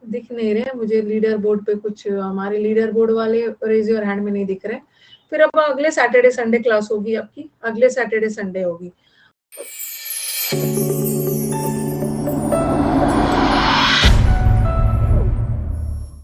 दिख नहीं रहे मुझे लीडर बोर्ड पे कुछ, हमारे लीडर बोर्ड वाले रेज योर हैंड में नहीं दिख रहे, फिर अब अगले सैटरडे संडे क्लास होगी आपकी, अगले सैटरडे संडे होगी।